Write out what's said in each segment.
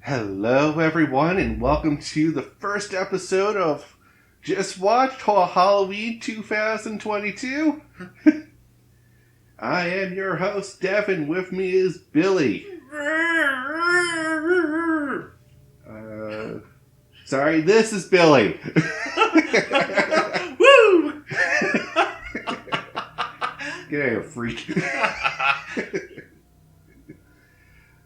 Hello, everyone, and welcome to the first episode of Just Watched Halloween 2022. I am your host, Devin. With me is Billy. Sorry, this is Billy. Woo! Get out of here, freak.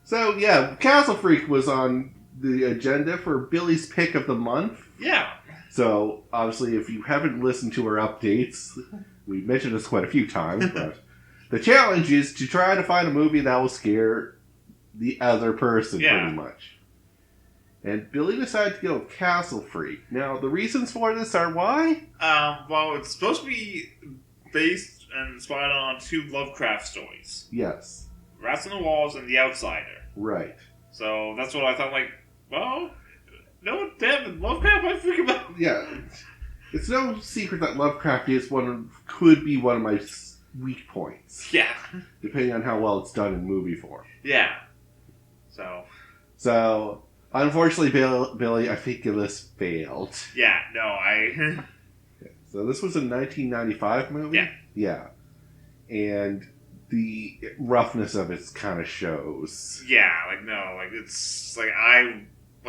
So, yeah, Castle Freak was on the agenda for Billy's pick of the month. Yeah. So, obviously, if you haven't listened to our updates, we've mentioned this quite a few times, but the challenge is to try to find a movie that will scare the other person, pretty much. And Billy decided to go with Castle Freak. Now, the reasons for this are why? Well, it's supposed to be based and inspired on two Lovecraft stories. Yes. Rats on the Walls and The Outsider. Right. So that's what I thought, well, no, damn, Lovecraft I freak about. Yeah. It's no secret that Lovecraft could be one of my weak points. Yeah. Depending on how well it's done in movie form. Yeah. So, unfortunately, Billy, I think this failed. Yeah, no, So this was a 1995 movie? Yeah. Yeah. And the roughness of it kind of shows. Yeah, it's, I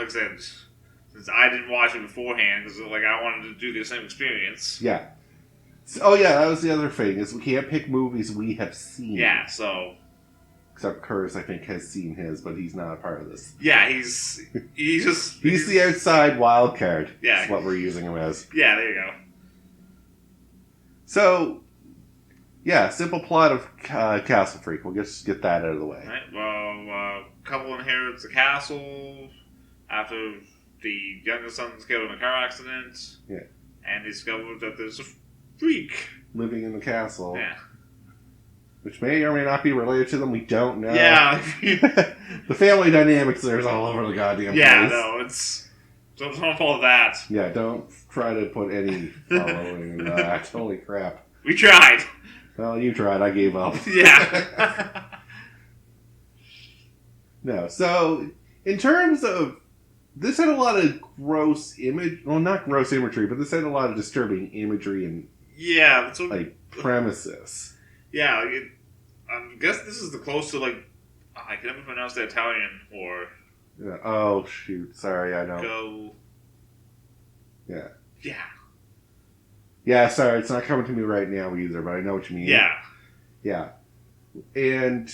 said, since I didn't watch it beforehand, because, I wanted to do the same experience. Yeah. Oh, yeah, that was the other thing, is we can't pick movies we have seen. Yeah, so... Except Curtis, I think, has seen his, but he's not a part of this. Yeah, he's the outside wild card. Yeah. That's what we're using him as. Yeah, there you go. So, yeah, simple plot of Castle Freak. We'll just get that out of the way. Right, well, couple inherits the castle after the youngest son's killed in a car accident. Yeah. And discovered that there's a freak living in the castle. Yeah. Which may or may not be related to them. We don't know. Yeah. The family dynamics there's all over the goddamn place. Yeah, no, it's... Don't follow that. Yeah, don't try to put any following in that. Holy crap. We tried. Well, you tried. I gave up. Yeah. No, so, in terms of... This had a lot of gross image... Well, not gross imagery, but this had a lot of disturbing imagery and... Yeah, that's what... premises. Yeah, I guess this is the close to, I can never pronounce the Italian or... Yeah. Oh, shoot. Sorry, I don't... Go... Yeah. Yeah. Yeah, sorry, it's not coming to me right now either, but I know what you mean. Yeah. Yeah. And,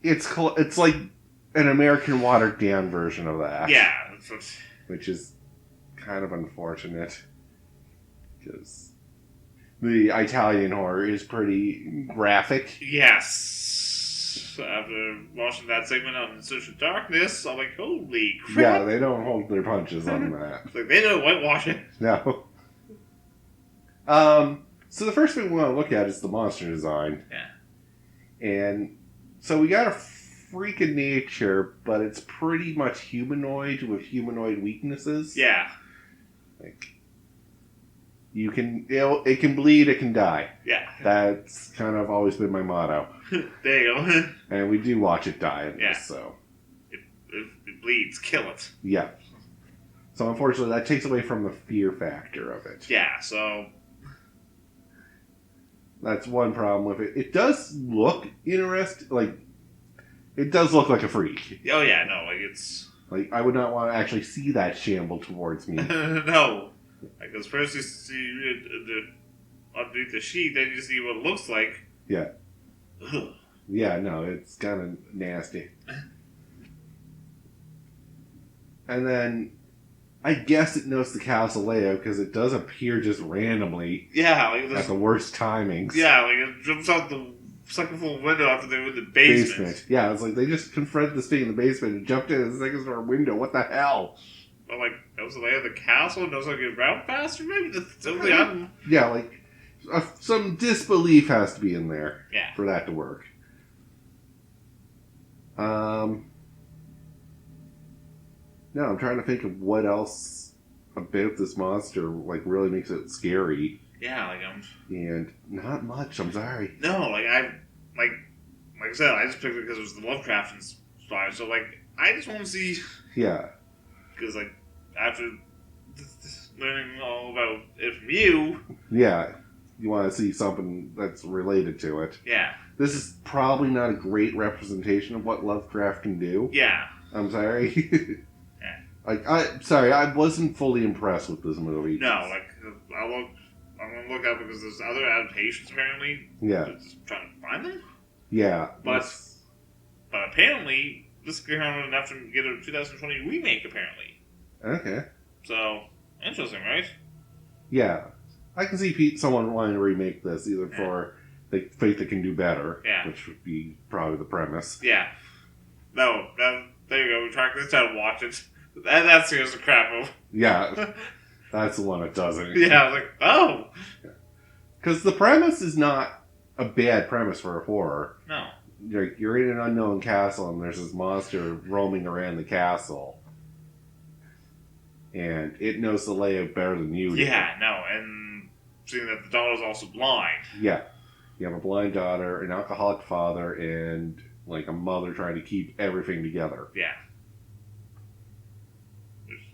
it's like an American watered down version of that. Yeah. Which is kind of unfortunate. Because the Italian horror is pretty graphic. Yes. After watching that segment on Search of Darkness, I'm like, holy crap. Yeah, they don't hold their punches on that. They don't whitewash it. No. So the first thing we want to look at is the monster design. Yeah. And so we got a freak of nature, but it's pretty much humanoid with humanoid weaknesses. Yeah. It can bleed, it can die. Yeah. That's kind of always been my motto. There you go. And we do watch it die in this, so. If it bleeds, kill it. Yeah. So unfortunately, that takes away from the fear factor of it. Yeah, so... That's one problem with it. It does look interesting, it does look like a freak. Oh yeah, no, it's... I would not want to actually see that shamble towards me. No. Because first you see underneath the sheet, then you see what it looks like. Yeah. Ugh. Yeah, no, it's kind of nasty. And then, I guess it knows the castle layout because it does appear just randomly. Yeah, at the worst timings. Yeah, it jumps out the second floor window after they were in the basement. Yeah, it's like they just confronted this thing in the basement and jumped in the second floor window. What the hell? I'm like, that was the layout of the castle? It knows how to get around faster, maybe? That's totally Yeah, some disbelief has to be in there for that to work. No, I'm trying to think of what else about this monster really makes it scary. Yeah, and not much. I'm sorry. No, I said, I just picked it because it was the Lovecraft fine. So, like, I just want to see... Yeah. Because, like, after learning all about it from you... Yeah. You want to see something that's related to it. Yeah. This is probably not a great representation of what Lovecraft can do. Yeah. I'm sorry. Yeah. Like, I wasn't fully impressed with this movie. No, like, I'm going to look up because there's other adaptations, apparently. Yeah. Just trying to find them. Yeah. But apparently, this is enough to get a 2020 remake, apparently. Okay. So, interesting, right? Yeah. I can see someone wanting to remake this, either for the faith that can do better, which would be probably the premise. Yeah. No, there you go. We track this down and watch it. That scares the crap out. Yeah. That's the one that doesn't. Yeah, I was like, oh! Because the premise is not a bad premise for a horror. No. You're in an unknown castle, and there's this monster roaming around the castle. And it knows the layout better than you do. Yeah, no, and seeing that the daughter's also blind. Yeah. You have a blind daughter, an alcoholic father, and, like, a mother trying to keep everything together. Yeah.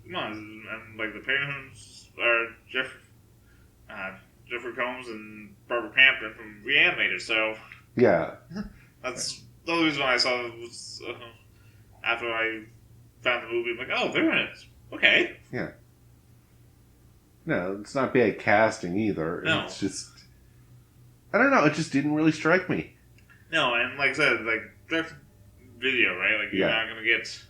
Come on, and, like, the parents are Jeffrey Combs and Barbara Crampton from Reanimator, so... Yeah. That's the only reason why I saw it was after I found the movie. I'm like, oh, they're in it. Okay. Yeah. No, it's not bad casting either. No. It's just... I don't know, it just didn't really strike me. No, and like I said, like, direct video, right? Like, you're not going to get...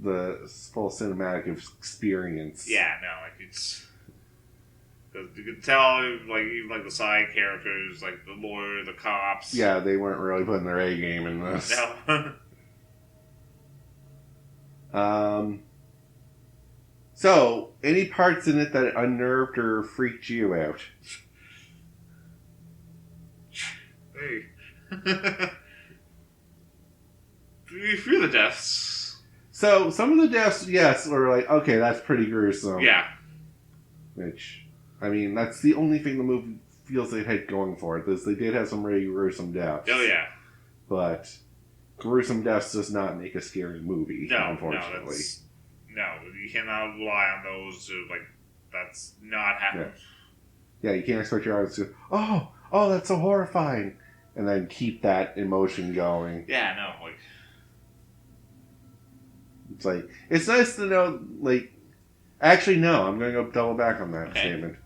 the full cinematic experience. Yeah, no, like, it's... Cause you could tell, like, even, like, the side characters, like, the lawyer, the cops... Yeah, they weren't really putting their A game in this. No. So, any parts in it that unnerved or freaked you out? Hey. You feel the deaths. So, some of the deaths, yes, were like, okay, that's pretty gruesome. Yeah. Which, I mean, that's the only thing the movie feels they had going for it. Is they did have some really gruesome deaths. Oh, yeah. But gruesome deaths does not make a scary movie, unfortunately. No, you cannot rely on those to, like, that's not happening. Yeah, you can't expect your audience to, oh, that's so horrifying, and then keep that emotion going. Yeah, no, like... It's like, it's nice to know, like, actually, no, I'm going to go double back on that statement.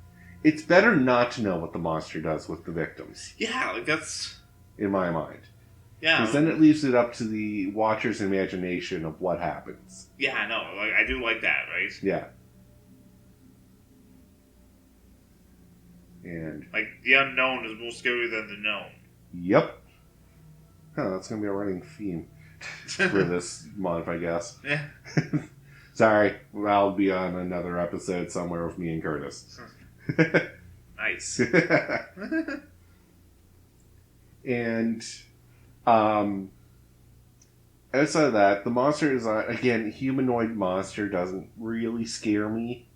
It's better not to know what the monster does with the victims. Yeah, like, that's... In my mind. Yeah. Because then it leaves it up to the watcher's imagination of what happens. Yeah, I know. Like, I do like that, right? Yeah. And... like, the unknown is more scary than the known. Yep. Huh, that's going to be a running theme for this month, I guess. Yeah. Sorry, I'll be on another episode somewhere with me and Curtis. Nice. And... outside of that, the monster is, again, humanoid monster doesn't really scare me.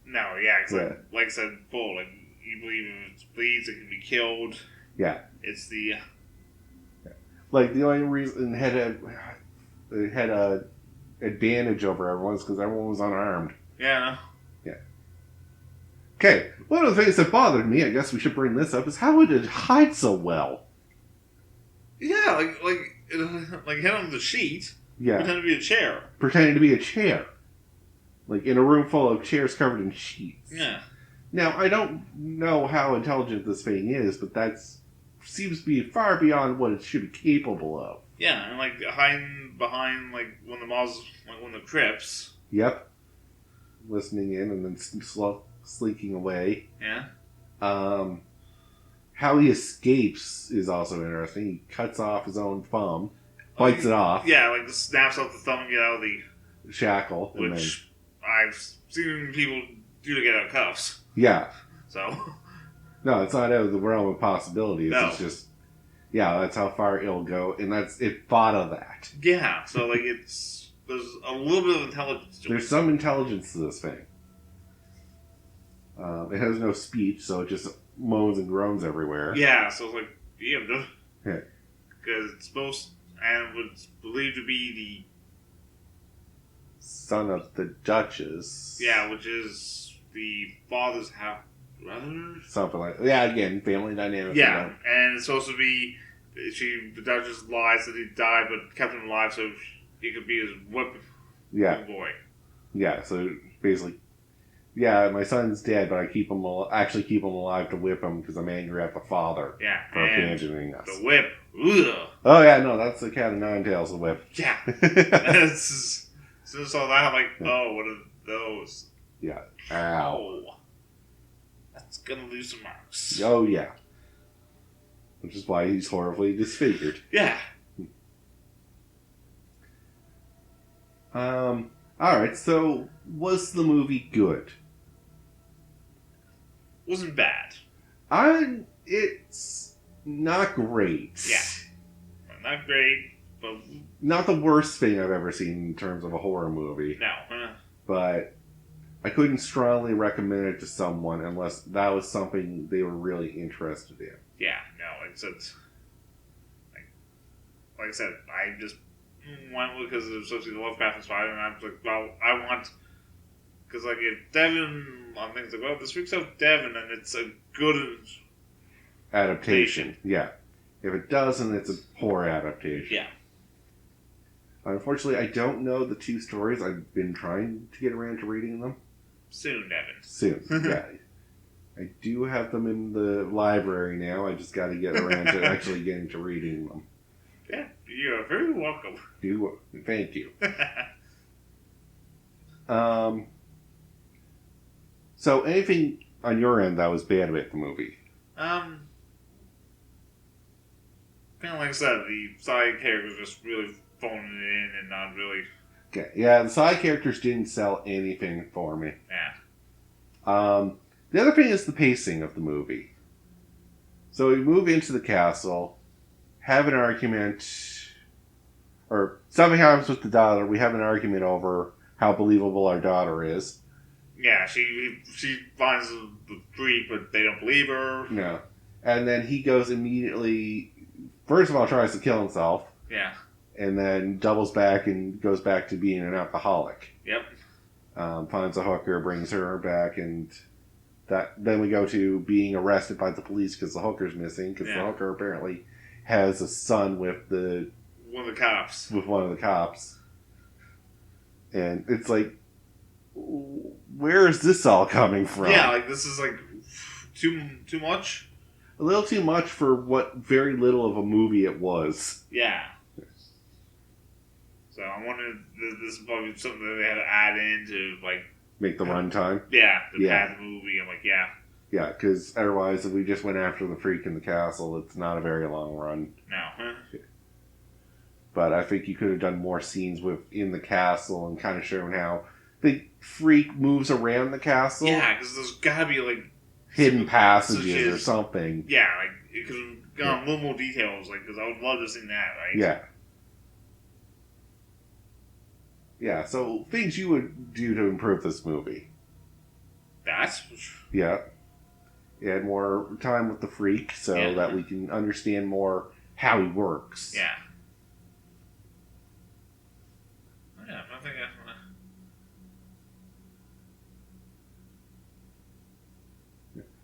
No, yeah, cause like I said before, like, you believe if it bleeds, it can be killed. Yeah. It's the... Like, the only reason it had a advantage over everyone is because everyone was unarmed. Yeah, I know. Yeah. Okay, one of the things that bothered me, I guess we should bring this up, is how it hide so well. Yeah, like hit on the sheet. Yeah. Pretend to be a chair. Pretending to be a chair. Like, in a room full of chairs covered in sheets. Yeah. Now, I don't know how intelligent this thing is, but that seems to be far beyond what it should be capable of. Yeah, and, like, hiding behind, like, one of the crypts. Yep. Listening in and then sleeking away. Yeah. How he escapes is also interesting. He cuts off his own thumb, bites it off. Yeah, like, snaps off the thumb and get out of the shackle. Which I've seen people do to get out of cuffs. Yeah. So. No, it's not out of the realm of possibilities. No. It's just, yeah, that's how far it'll go, and it thought of that. Yeah, so, like, there's a little bit of intelligence to it. There's some intelligence to this thing. It has no speech, so it just moans and groans everywhere. Yeah, so it's like, yeah. Yeah. Because it's supposed, and was believed to be son of the Duchess. which is the father's half brother. Something like that. Yeah, again, family dynamics. Yeah, and it's supposed to be the Duchess lies that he died, but kept him alive so he could be his whip boy. Yeah, so basically, yeah, my son's dead, but I keep him actually keep him alive to whip him because I'm angry at the father for abandoning us. The whip. Ugh. Oh yeah, no, that's the cat of nine tails. The whip. Yeah. So saw that, I'm like, oh, what are those? Yeah. Ow. Oh, that's gonna leave some marks. Oh yeah. Which is why he's horribly disfigured. Yeah. Alright, so was the movie good? Wasn't bad. It's not great. Yeah. Not great, but... Not the worst thing I've ever seen in terms of a horror movie. No. But I couldn't strongly recommend it to someone unless that was something they were really interested in. Yeah, no, it's like I said, I just went because it was associated with Lovecraft and Spider, and I was like, well, I want, because like if Devin, I'm thinking like, well, this freaks out Devin, and it's a good adaptation. Yeah, if it doesn't, it's a poor adaptation. Yeah. Unfortunately, I don't know the two stories. I've been trying to get around to reading them. Soon, Devin. Soon, yeah. I do have them in the library now. I just got to get around to actually getting to reading them. Yeah, you're very welcome. Thank you. So anything on your end that was bad about the movie? Kind of like I said, the side characters just really phoning it in and not really... Okay, yeah, the side characters didn't sell anything for me. Yeah. The other thing is the pacing of the movie. So we move into the castle, have an argument, or something happens with the daughter. We have an argument over how believable our daughter is. Yeah, she finds the freak, but they don't believe her. No. And then he goes immediately, first of all, tries to kill himself. Yeah. And then doubles back and goes back to being an alcoholic. Yep. Finds a hooker, brings her back, and then we go to being arrested by the police because the hooker's missing, because the hooker apparently has a son with one of the cops. With one of the cops. And it's like, where is this all coming from? Yeah, like this is like too much. A little too much for what very little of a movie it was. Yeah. So I wonder if this is probably something that they had to add in to like make the runtime. Yeah, to pad the movie. I'm like, yeah. Yeah, because otherwise, if we just went after the freak in the castle, it's not a very long run. No. But I think you could have done more scenes within the castle and kind of shown how the freak moves around the castle. Yeah, because there's got to be like hidden passages or something. Yeah, like it could have gone a little more details, like because I would love to see that, right? Yeah. Yeah, so things you would do to improve this movie. Yeah. Add more time with the freak so that we can understand more how he works. Yeah. Yeah, I think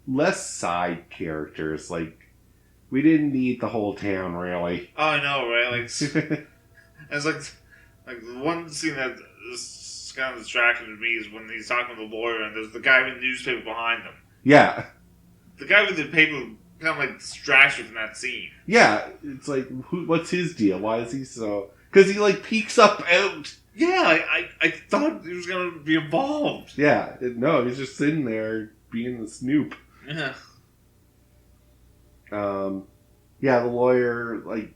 less side characters. Like, we didn't need the whole town, really. Oh, I know, right? Like, it's like the one scene that is kind of distracting to me is when he's talking to the lawyer and there's the guy with the newspaper behind them. Yeah. The guy with the paper kind of like distracts you from that scene. Yeah, it's like, what's his deal? Why is he so... Because he, like, peeks up out. Yeah, I thought he was going to be involved. Yeah, no, he's just sitting there being the snoop. Yeah. Yeah, the lawyer, like,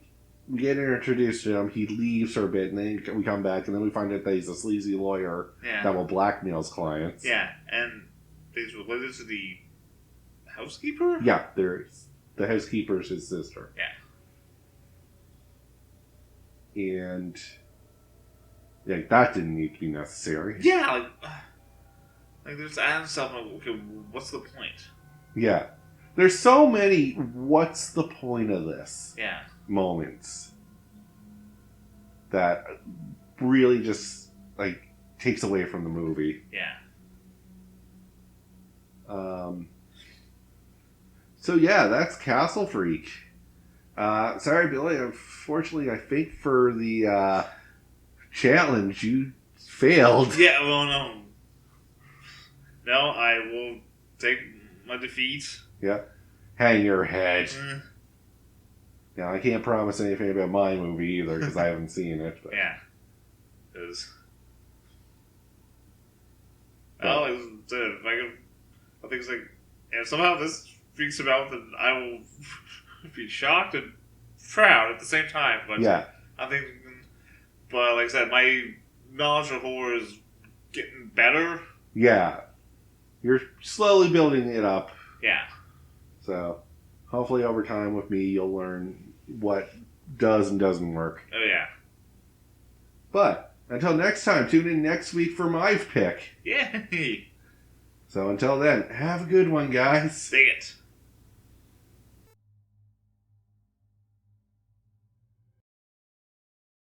we get introduced to him, he leaves for a bit, and then we come back, and then we find out that he's a sleazy lawyer that will blackmail his clients. Yeah, and he's related to the housekeeper? Yeah, the housekeeper's his sister. Yeah. And yeah, that didn't need to be necessary. Yeah, like there's adding stuff. Like, okay, what's the point? Yeah, there's so many. What's the point of this? Yeah. Moments. that really just like takes away from the movie. Yeah. So yeah, that's Castle Freak. Sorry, Billy. Unfortunately, I think for the challenge, you failed. Yeah, well, no. No, I will take my defeat. Yeah. Hang your head. Mm. Now, I can't promise anything about my movie either because I haven't seen it. But. Yeah. Because. Well, like I said, if I think it's like, if somehow this freaks him out, then I will be shocked and proud at the same time. But yeah. I think, but like I said, my knowledge of horror is getting better. Yeah. You're slowly building it up. Yeah. So, hopefully over time with me, you'll learn what does and doesn't work. Oh, yeah. But, until next time, tune in next week for my pick. Yay! So, until then, have a good one, guys. See ya.